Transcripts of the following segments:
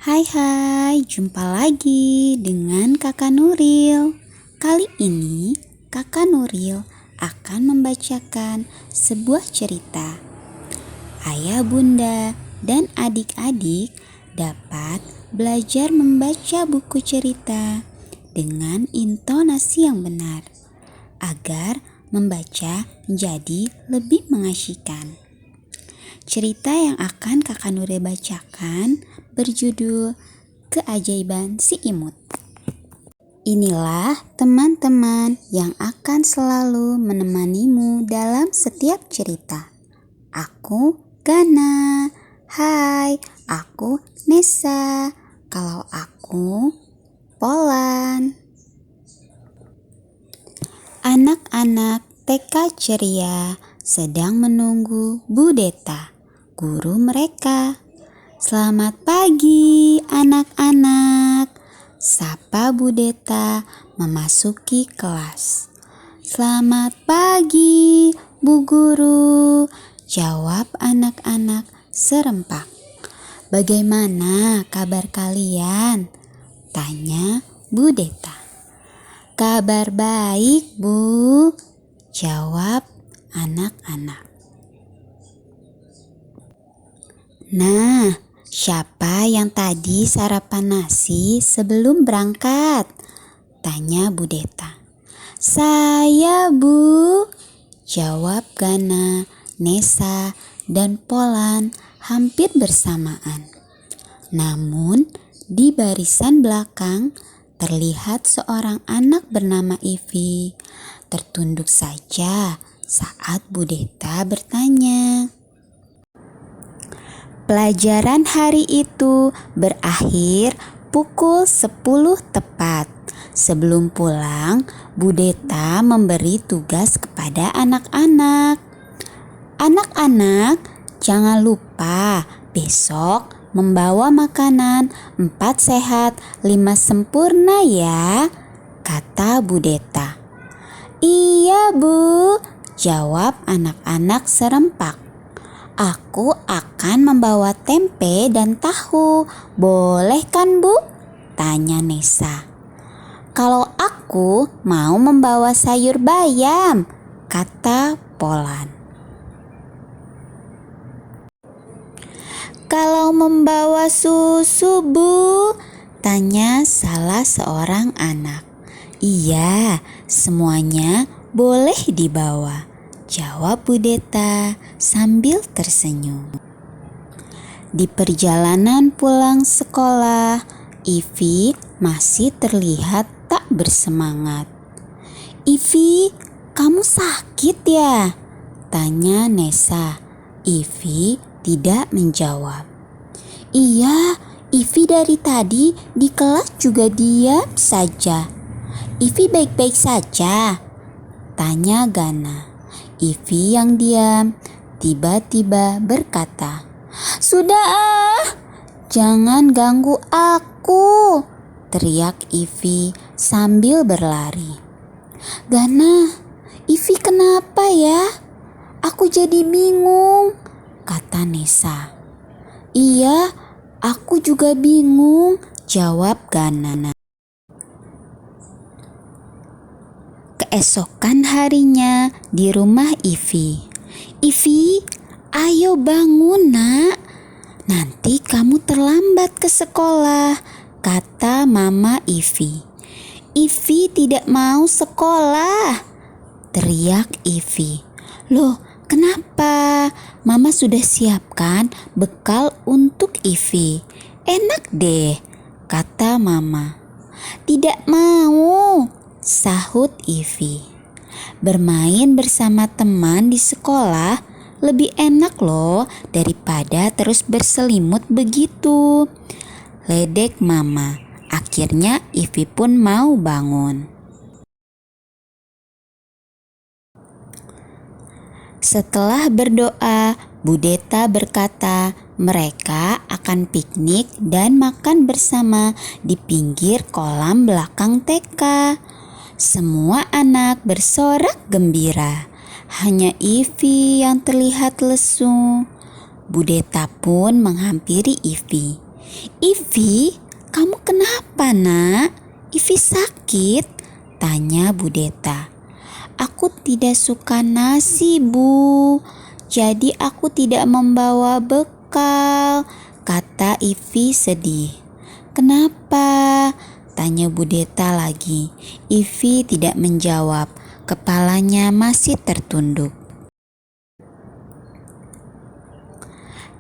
Hai, jumpa lagi dengan Kakak Nuril. Kali ini Kakak Nuril akan membacakan sebuah cerita. Ayah, bunda, dan adik-adik dapat belajar membaca buku cerita dengan intonasi yang benar agar membaca menjadi lebih mengasyikan. Cerita yang akan Kakak Nuril bacakan berjudul Keajaiban Si Imut. Inilah teman-teman yang akan selalu menemanimu dalam setiap cerita. Aku Gana. Hai, aku Nesa. Kalau aku Polan. Anak-anak TK ceria sedang menunggu Bu Deta, guru mereka. Selamat pagi anak-anak, sapa Bu Deta memasuki kelas. Selamat pagi Bu Guru, jawab anak-anak serempak. Bagaimana kabar kalian? Tanya Bu Deta. Kabar baik Bu, jawab anak-anak. Nah, siapa yang tadi sarapan nasi sebelum berangkat? Tanya Bu Deta. Saya Bu, jawab Gana, Nesa, dan Polan hampir bersamaan. Namun di barisan belakang terlihat seorang anak bernama Ivi tertunduk saja saat Bu Deta bertanya. Pelajaran hari itu berakhir pukul 10 tepat. Sebelum pulang, Bu Deta memberi tugas kepada anak-anak. Anak-anak, jangan lupa besok membawa makanan 4 sehat 5 sempurna ya, kata Bu Deta. Iya Bu, jawab anak-anak serempak. Aku akan membawa tempe dan tahu, boleh kan Bu? Tanya Nesa. Kalau aku mau membawa sayur bayam, kata Polan. Kalau membawa susu Bu? Tanya salah seorang anak. Iya, semuanya boleh dibawa, jawab Bu Deta sambil tersenyum. Di perjalanan pulang sekolah, Ivi masih terlihat tak bersemangat. Ivi, kamu sakit ya? Tanya Nesa. Ivi tidak menjawab. Iya, Ivi dari tadi di kelas juga diam saja. Ivi baik-baik saja? Tanya Gana. Ivi yang diam tiba-tiba berkata, Sudah jangan ganggu aku, teriak Ivi sambil berlari. Gana, Ivi kenapa ya? Aku jadi bingung, kata Nesa. Iya, aku juga bingung, jawab Gana. Keesokan harinya di rumah Ivi. Ivi, ayo bangun nak. Nanti kamu terlambat ke sekolah, kata Mama Ivi. Ivi tidak mau sekolah, teriak Ivi. Loh, kenapa? Mama sudah siapkan bekal untuk Ivi. Enak deh, kata Mama. Tidak mau, sahut Ivi. Bermain bersama teman di sekolah lebih enak loh daripada terus berselimut begitu, ledek Mama. Akhirnya Ivi pun mau bangun. Setelah berdoa, Bu Deta berkata mereka akan piknik dan makan bersama di pinggir kolam belakang TK. Semua anak bersorak gembira. Hanya Ivi yang terlihat lesu. Bu Deta pun menghampiri Ivi. "Ivi, kamu kenapa, Nak? Ivi sakit?" tanya Budeta. "Aku tidak suka nasi, Bu. Jadi aku tidak membawa bekal," kata Ivi sedih. "Kenapa?" tanya Budeta lagi. Ivi tidak menjawab. Kepalanya masih tertunduk.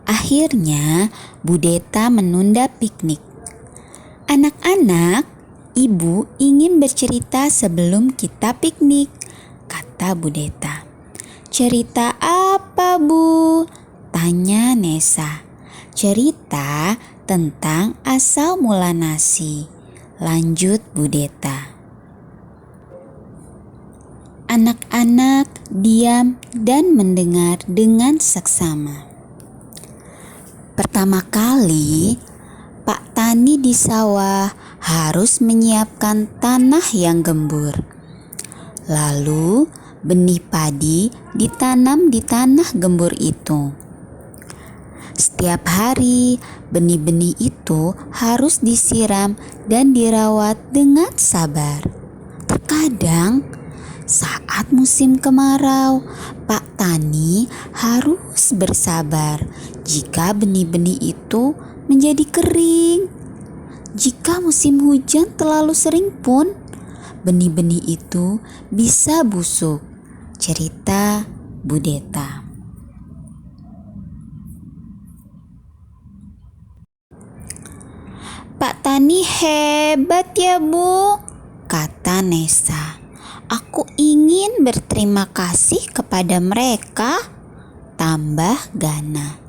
Akhirnya, Budeta menunda piknik. "Anak-anak, Ibu ingin bercerita sebelum kita piknik," kata Budeta. "Cerita apa, Bu?" tanya Nesa. "Cerita tentang asal mula nasi," lanjut Budeta. Anak-anak diam dan mendengar dengan seksama. Pertama kali, Pak Tani di sawah harus menyiapkan tanah yang gembur. Lalu, benih padi ditanam di tanah gembur itu. Setiap hari, benih-benih itu harus disiram dan dirawat dengan sabar. Terkadang, saat musim kemarau, Pak Tani harus bersabar jika benih-benih itu menjadi kering. Jika musim hujan terlalu sering pun, benih-benih itu bisa busuk. Cerita Budeta. "Pak Tani hebat ya, Bu," kata Nesa. "Aku ingin berterima kasih kepada mereka," tambah Gana.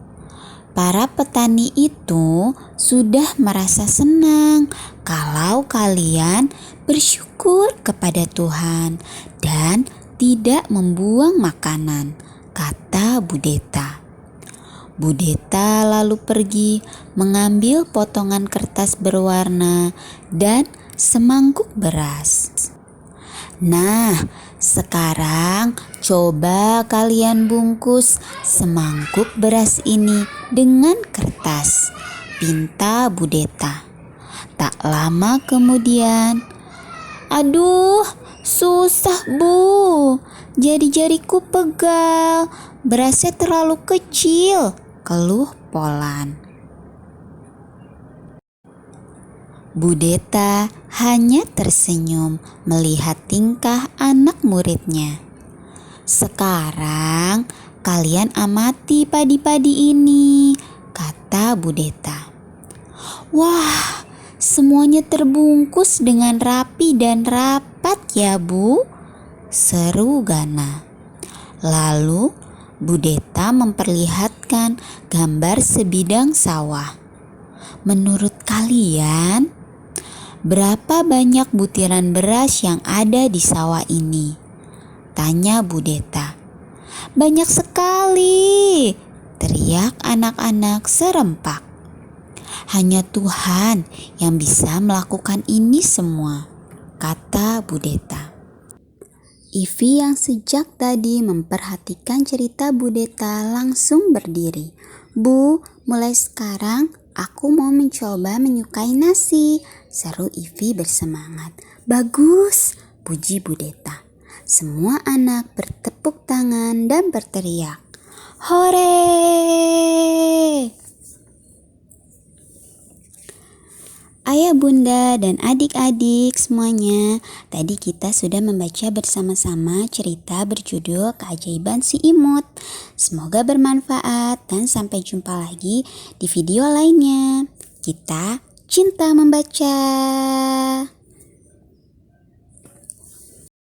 Para petani itu sudah merasa senang kalau kalian bersyukur kepada Tuhan dan tidak membuang makanan, kata Budeta. Budeta lalu pergi mengambil potongan kertas berwarna dan semangkuk beras. "Nah, sekarang coba kalian bungkus semangkuk beras ini dengan kertas," pinta Budeta. Tak lama kemudian, "Aduh, susah, Bu. Jari-jariku pegal. Berasnya terlalu kecil," keluh Polan. Budeta hanya tersenyum melihat tingkah anak muridnya. "Sekarang kalian amati padi-padi ini," kata Budeta. "Wah, semuanya terbungkus dengan rapi dan rapat ya, Bu," seru Gana. Lalu Budeta memperlihatkan gambar sebidang sawah. "Menurut kalian, berapa banyak butiran beras yang ada di sawah ini?" tanya Budeta. "Banyak sekali," teriak anak-anak serempak. "Hanya Tuhan yang bisa melakukan ini semua," kata Budeta. Ivi yang sejak tadi memperhatikan cerita Budeta langsung berdiri. "Bu, mulai sekarang aku mau mencoba menyukai nasi," seru Ivi bersemangat. "Bagus," puji Budeta. Semua anak bertepuk tangan dan berteriak, "Hore!" Ayah, bunda, dan adik-adik semuanya, tadi kita sudah membaca bersama-sama cerita berjudul Keajaiban Si Imut. Semoga bermanfaat dan sampai jumpa lagi di video lainnya. Kita cinta membaca.